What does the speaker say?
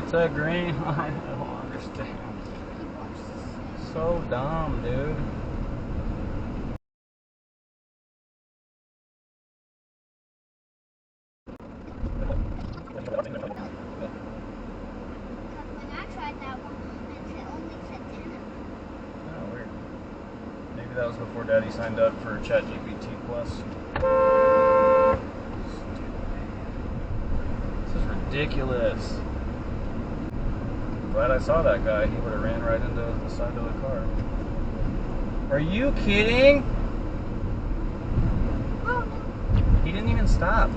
It's a green light. I don't understand. So dumb, dude. When I tried that one, it only said 10. Oh, weird. Maybe that was before Daddy signed up for ChatGPT Plus. This is ridiculous. I'm glad I saw that guy. He would have ran right into the side of the car. Are you kidding? Oh no. He didn't even stop.